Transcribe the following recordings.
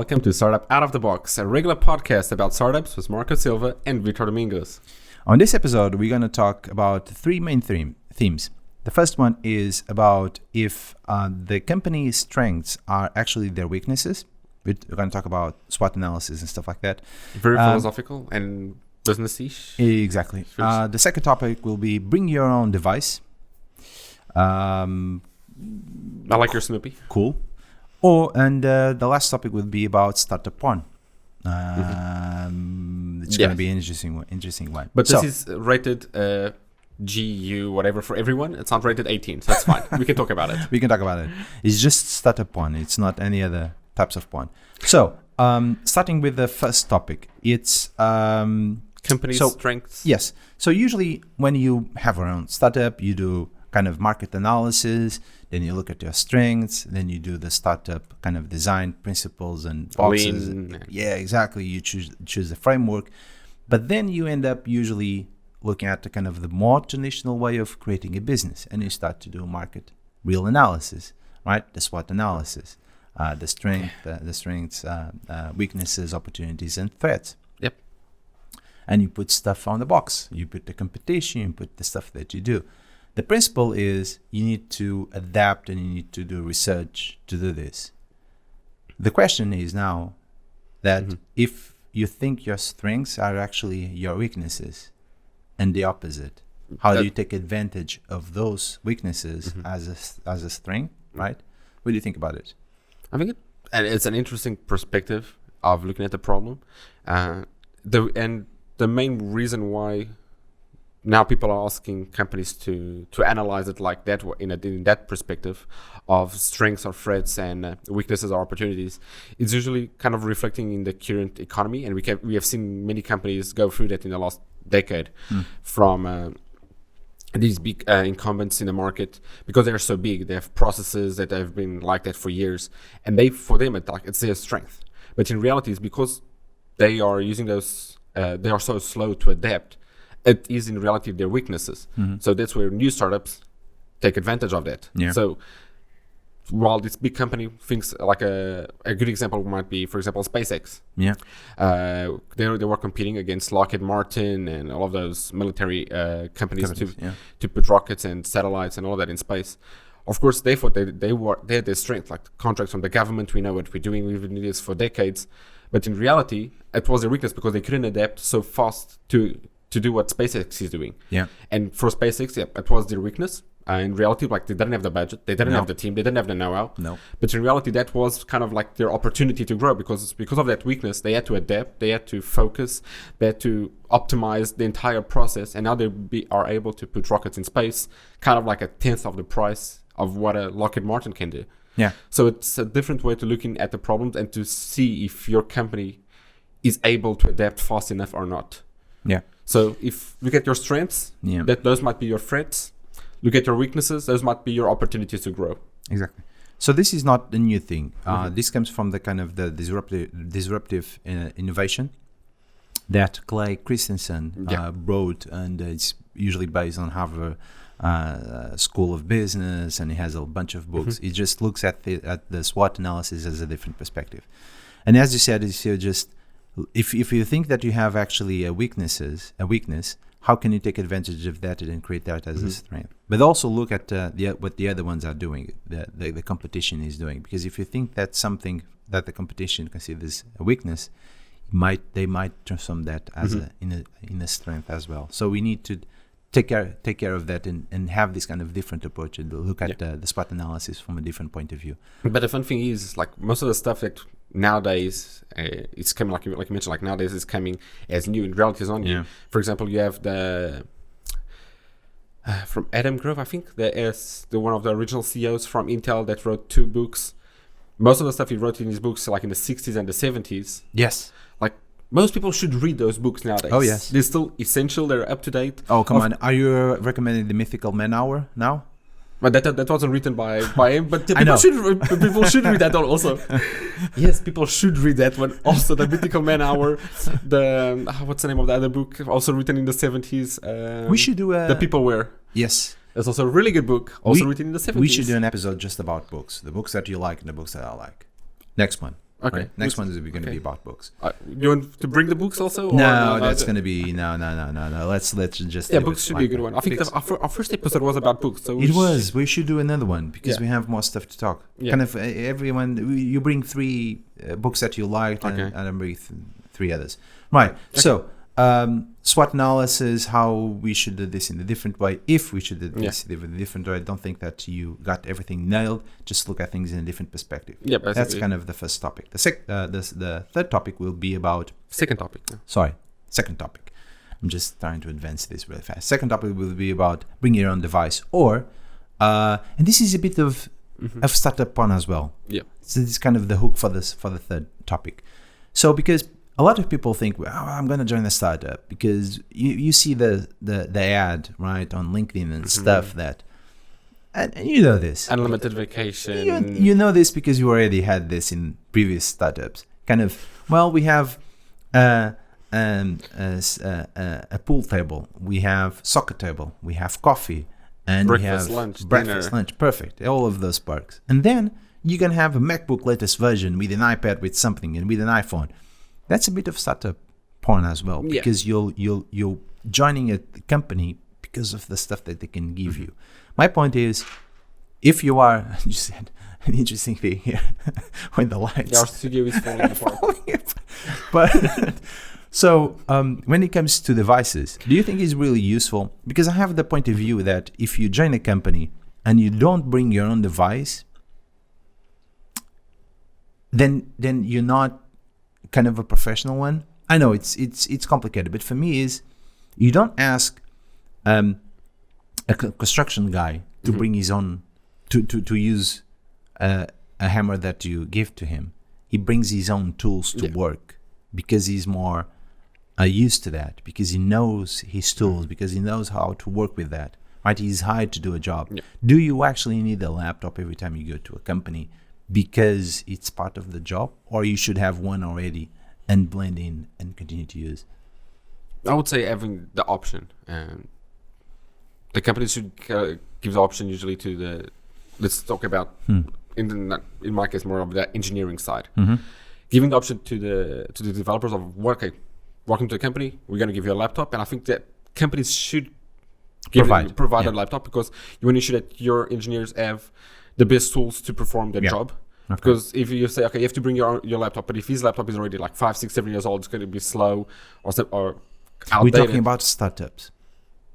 welcome to Startup Out of the Box, a regular podcast about startups with Marco Silva and Victor Domingos. On this episode, we're going to talk about three main themes. The first one is about if the company's strengths are actually their weaknesses. We're going to talk about SWOT analysis and stuff like that. Very philosophical and business-ish. Exactly. The second topic will be bring your own device. I like your Snoopy. Cool. And the last topic will be about startup porn. It's going to be an interesting one. But this is rated GU whatever for everyone. It's not rated 18, so that's fine. We can talk about it. We can talk about it. It's just startup porn. It's not any other types of porn. So, starting with the first topic, it's company strengths. Yes. So usually when you have your own startup, you do kind of market analysis, then you look at your strengths, then you do the startup kind of design principles and boxes. Yeah, exactly. You choose the framework, but then you end up usually looking at the kind of the more traditional way of creating a business, and you start to do market real analysis, right? The SWOT analysis, the strengths, weaknesses, opportunities, and threats. Yep. And you put stuff on the box. You put the competition, you put the stuff that you do. The principle is you need to adapt and you need to do research to do this. The question is now that if you think your strengths are actually your weaknesses and the opposite, how do you take advantage of those weaknesses as a strength, right? What do you think about it? I think it's an interesting perspective of looking at the problem. The main reason why now people are asking companies to analyze it like that, in that perspective of strengths or threats and weaknesses or opportunities. It's usually kind of reflecting in the current economy, and we have seen many companies go through that in the last decade from these big incumbents in the market, because they're so big. They have processes that have been like that for years, and for them it's their strength. But in reality, it's because they are using those. They are so slow to adapt. It is in reality their weaknesses. So that's where new startups take advantage of that. Yeah. So while this big company thinks like a good example might be, for example, SpaceX. Yeah. They were competing against Lockheed Martin and all of those military companies to put rockets and satellites and all that in space. Of course, they thought they had their strength, like contracts from the government. We know what we're doing. We've been doing this for decades. But in reality, it was their weakness because they couldn't adapt so fast to do what SpaceX is doing. Yeah. And for SpaceX, it was their weakness. In reality, like they didn't have the budget, they didn't have the team, they didn't have the know-how. No. But in reality, that was kind of like their opportunity to grow because of that weakness, they had to adapt, they had to focus, they had to optimize the entire process, and now they are able to put rockets in space, kind of like a tenth of the price of what a Lockheed Martin can do. Yeah. So it's a different way to looking at the problems and to see if your company is able to adapt fast enough or not. Yeah. So if look at your strengths, those might be your threats. Look at your weaknesses, those might be your opportunities to grow. Exactly. So this is not a new thing. This comes from the kind of the disruptive innovation that Clay Christensen wrote, and it's usually based on Harvard School of Business, and he has a bunch of books. He just looks at the SWOT analysis as a different perspective. And as you said, it's just if you think that you have actually a weakness, how can you take advantage of that and create that as a strength? But also look at what the other ones are doing, the competition is doing. Because if you think that's something that the competition considers a weakness, they might transform that as in a strength as well. So we need to take care of that and have this kind of different approach and look at the SWOT analysis from a different point of view. But the fun thing is, like most of the stuff that nowadays it's coming, like you mentioned, like nowadays it's coming as new. In reality, is on new. For example, you have the from Adam Grove, I think, the one of the original CEOs from Intel that wrote 2 books. Most of the stuff he wrote in his books, like in the 60s and the 70s. Yes. Like most people should read those books nowadays. Oh yes, they're still essential. They're up to date. Oh come on, are you recommending the Mythical Man Hour now? But that wasn't written by him. But people should read that also. Yes, people should read that one. Also, the Mythical Man Hour. The what's the name of the other book? Also written in the 70s. We should do The Peopleware. Yes. That's also a really good book. Also written in the 70s. We should do an episode just about books. The books that you like and the books that I like. Next one. Okay. Right? Next one is going to be about books. You want to bring the books also? No, that's going to be no. Let's just books should be a good one. I think our first episode was about books. So it was. We should do another one because we have more stuff to talk. Yeah. Kind of everyone. You bring 3 books that you liked, and I bring 3 others. Right. Okay. So. SWOT analysis, how we should do this in a different way. If we should do this in a different way, I don't think that you got everything nailed. Just look at things in a different perspective. Yeah, that's kind of the first topic. The third topic will be about... Second topic. Second topic. I'm just trying to advance this really fast. Second topic will be about bring your own device. Or, and this is a bit of startup pun as well. Yeah. So this is kind of the hook for the third topic. So because... a lot of people think, well, I'm going to join a startup because you see the ad, right, on LinkedIn and stuff that, and you know this. Unlimited vacation. You know this because you already had this in previous startups. Kind of, well, we have a pool table, we have soccer table, we have coffee, and breakfast, we have lunch, breakfast, dinner. lunch, perfect, all of those perks. And then you can have a MacBook latest version with an iPad with something and with an iPhone. That's a bit of startup porn as well, because you're joining a company because of the stuff that they can give you. My point is, if you are, you said an interesting thing here when the lights. Yeah, our studio is falling apart. But so when it comes to devices, do you think it's really useful? Because I have the point of view that if you join a company and you don't bring your own device, then you're not kind of a professional one. I know it's complicated, but for me is you don't ask a construction guy to bring his own to use a hammer that you give to him. He brings his own tools to work because he's more used to that, because he knows his tools, because he knows how to work with that. Right? He's hired to do a job. Yeah. Do you actually need a laptop every time you go to a company because it's part of the job, or you should have one already and blend in and continue to use? I would say having the option. The company should give the option usually to the, let's talk about, in my case, more of the engineering side. Giving the option to the developers of, welcome to the company, we're going to give you a laptop. And I think that companies should provide a laptop, because you want to ensure that your engineers have the best tools to perform their job. Okay. Because if you say, okay, you have to bring your laptop, but if his laptop is already like 5, 6, 7 years old, it's going to be slow or outdated. We're talking about startups.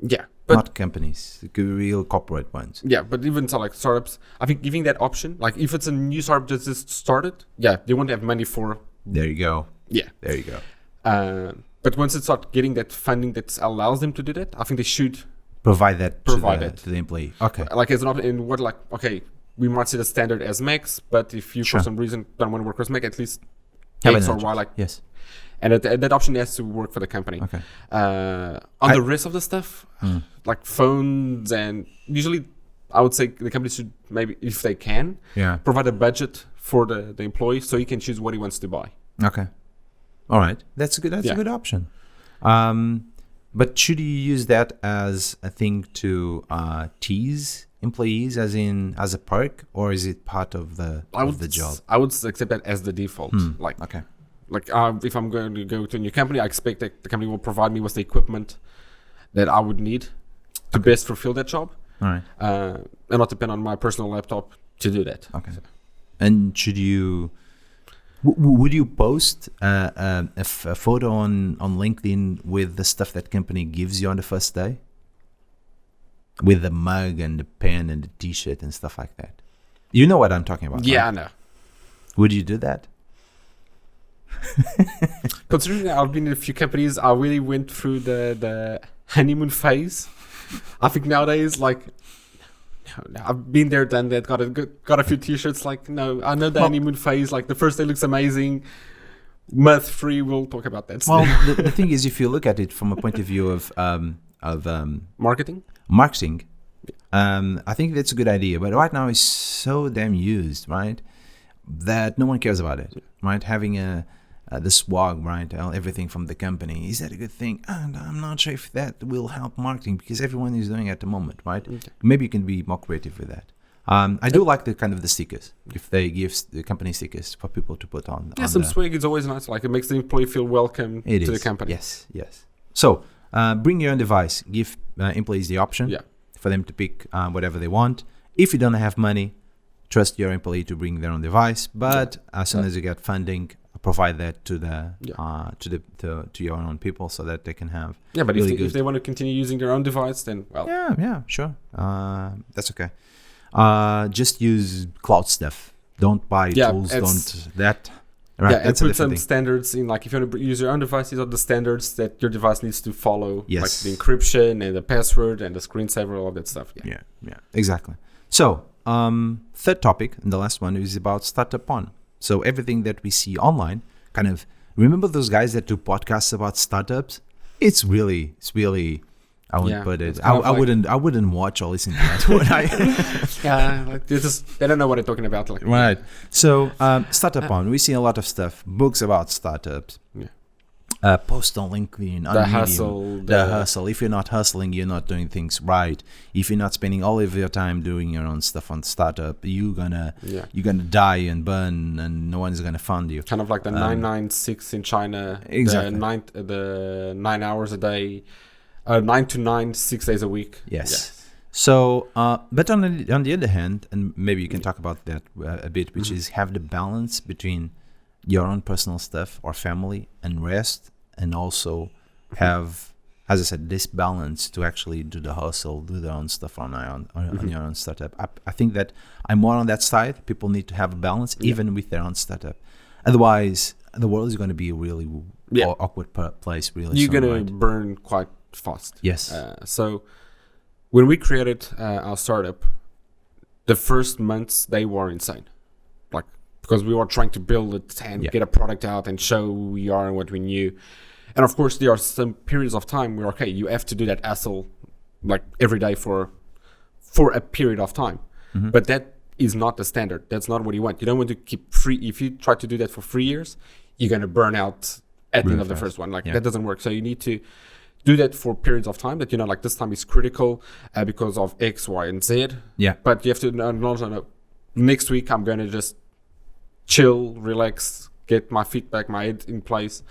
Yeah. But not companies, real corporate ones. Yeah, but even so, like startups, I think giving that option, like if it's a new startup that just started, they won't have money for... There you go. Yeah. There you go. But once it starts getting that funding that allows them to do that, I think they should... Provide that to the employee. Okay. Like as an option, in what, like, okay, we might set a standard as Macs, but if you for some reason don't want to work with Mac, at least X or Y, like... Yes. And that option has to work for the company. Okay. On the rest of the stuff, like phones, and usually I would say the company should maybe, if they can, provide a budget for the employee so he can choose what he wants to buy. Okay. All right. That's a good option. But should you use that as a thing to tease employees, as a perk, or is it part of the job? I would accept that as the default. Okay. Like if I'm going to go to a new company, I expect that the company will provide me with the equipment that I would need to best fulfill that job. All right. And not depend on my personal laptop to do that. Okay. So. And should you... would you post a photo on LinkedIn with the stuff that company gives you on the first day? With the mug and the pen and the T-shirt and stuff like that? You know what I'm talking about, Yeah, right? I know. Would you do that? Considering I've been in a few companies, I really went through the honeymoon phase. I think nowadays, like, no, I've been there, done that, got a few T-shirts. Like, no, I know the honeymoon phase. Like, the first day looks amazing. Month 3, we'll talk about that. Well, the thing is, if you look at it from a point of view of marketing, I think that's a good idea. But right now, it's so damn used, right, that no one cares about it, right? Having the swag, right? Everything from the company. Is that a good thing? And I'm not sure if that will help marketing, because everyone is doing it at the moment, right? Okay. Maybe you can be more creative with that. I do like the kind of the stickers. If they give the company stickers for people to put on. Yeah, some swag is always nice. Like it makes the employee feel welcome to the company. Yes. So bring your own device. Give employees the option for them to pick whatever they want. If you don't have money, trust your employee to bring their own device. But as soon as you get funding, provide that to to your own people so that they can have. Yeah, but really if they want to continue using their own device, then well. Yeah, sure. That's okay. Just use cloud stuff. Don't buy tools. Don't that. Right. Yeah, and put some standards in. Like if you want to use your own device, these are the standards that your device needs to follow. Yes. Like the encryption and the password and the screensaver, all of that stuff. Yeah, exactly. So third topic, and the last one, is about startup on. So everything that we see online, kind of remember those guys that do podcasts about startups? It's really. I wouldn't put it. I wouldn't watch or listen to that. Would I? Like they don't know what they're talking about. Like right. So startup on. We see a lot of stuff. Books about startups. Yeah. Post on LinkedIn. The hustle. The hustle. If you're not hustling, you're not doing things right. If you're not spending all of your time doing your own stuff on startup, you're gonna die and burn, and no one's gonna fund you. Kind of like the 996 in China. Exactly. The 9 hours a day. 9 to 9, 6 days a week. Yes. So, but on the other hand, and maybe you can talk about that a bit, which is have the balance between your own personal stuff or family and rest, and also have, as I said, this balance to actually do the hustle, do their own stuff on your own startup. I think that I'm more on that side. People need to have a balance, even with their own startup. Otherwise, the world is going to be a really awkward place. Really, you're going to burn quite fast. Yes. So when we created our startup, the first months they were insane, like because we were trying to build it and get a product out and show who we are and what we knew. And of course there are some periods of time where you have to do that hustle like every day for a period of time. But that is not the standard. That's not what you want. You don't want to keep free. If you try to do that for 3 years, you're going to burn out at the end of the first one. That doesn't work. So you need to do that for periods of time that like this time is critical because of X, Y, and Z. Yeah. But you have to know next week I'm going to just chill, relax, get my feet back, my head in place.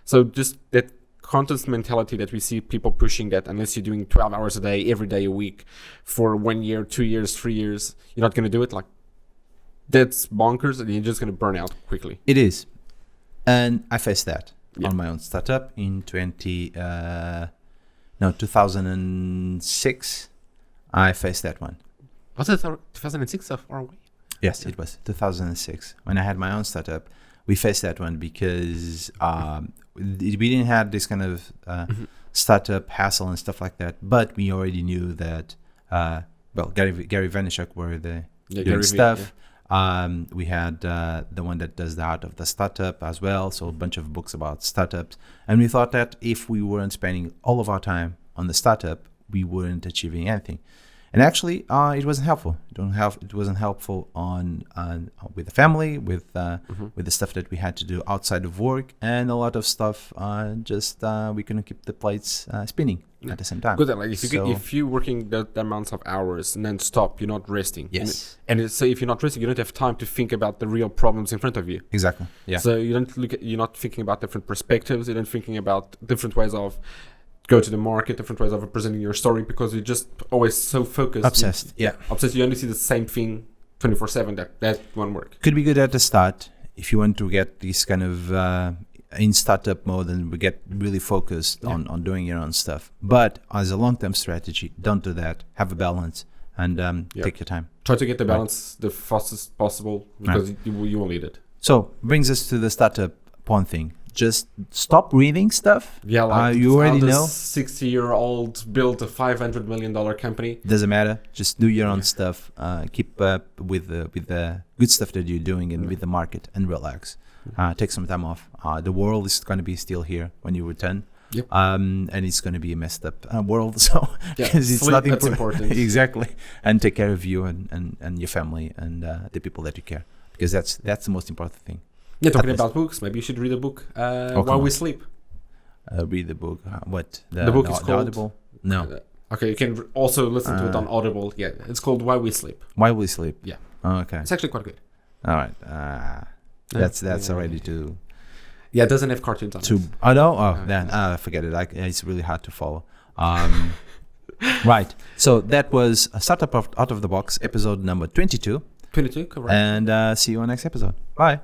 So just that constant mentality that we see people pushing, that unless you're doing 12 hours a day, every day a week for 1 year, 2 years, 3 years, you're not going to do it. Like that's bonkers, and you're just going to burn out quickly. It is. And I faced that. On my own startup in 2006. I faced that one. Was it 2006 or far away? Yes, it was 2006 when I had my own startup. We faced that one because we didn't have this kind of startup hassle and stuff like that. But we already knew that. Gary Vaynerchuk were doing stuff. Yeah. We had the one that does the art of the startup as well, so a bunch of books about startups. And we thought that if we weren't spending all of our time on the startup, we weren't achieving anything. And actually, it wasn't helpful. It wasn't helpful on with the family, with the stuff that we had to do outside of work, and a lot of stuff. We couldn't keep the plates spinning at the same time. Good. Like if you're working the amounts of hours non-stop, you're not resting. Yes. And so if you're not resting, you don't have time to think about the real problems in front of you. Exactly. Yeah. So you're not thinking about different perspectives. You're not thinking about different ways of go to the market, different ways of representing your story, because you're just always so focused. Obsessed. Obsessed. You only see the same thing 24/7. That won't work. Could be good at the start if you want to get this kind of in startup mode and we get really focused on doing your own stuff. But as a long-term strategy, don't do that. Have a balance and take your time. Try to get the balance the fastest possible, because you will need it. So brings us to the startup pawn thing. Just stop reading stuff. Yeah, like you already know. 60-year-old built a $500 million company. Doesn't matter. Just do your own stuff. Keep up with the good stuff that you're doing and with the market, and relax. Take some time off. The world is going to be still here when you return. Yep. And it's going to be a messed up world. So because it's not important. Exactly. And take care of you and your family and the people that you care, because that's the most important thing. Yeah, talking about books, maybe you should read a book while we sleep. Read the book. What? The book is called Audible? No. Okay, you can also listen to it on Audible. Yeah, it's called Why We Sleep. Why We Sleep. Yeah. Oh, okay. It's actually quite good. All right. That's already too. Yeah, it doesn't have cartoons on it. I know. Oh, then forget it. It's really hard to follow. Right. So that was a Startup Out of the Box episode number 22. 22, correct. And see you on next episode. Bye.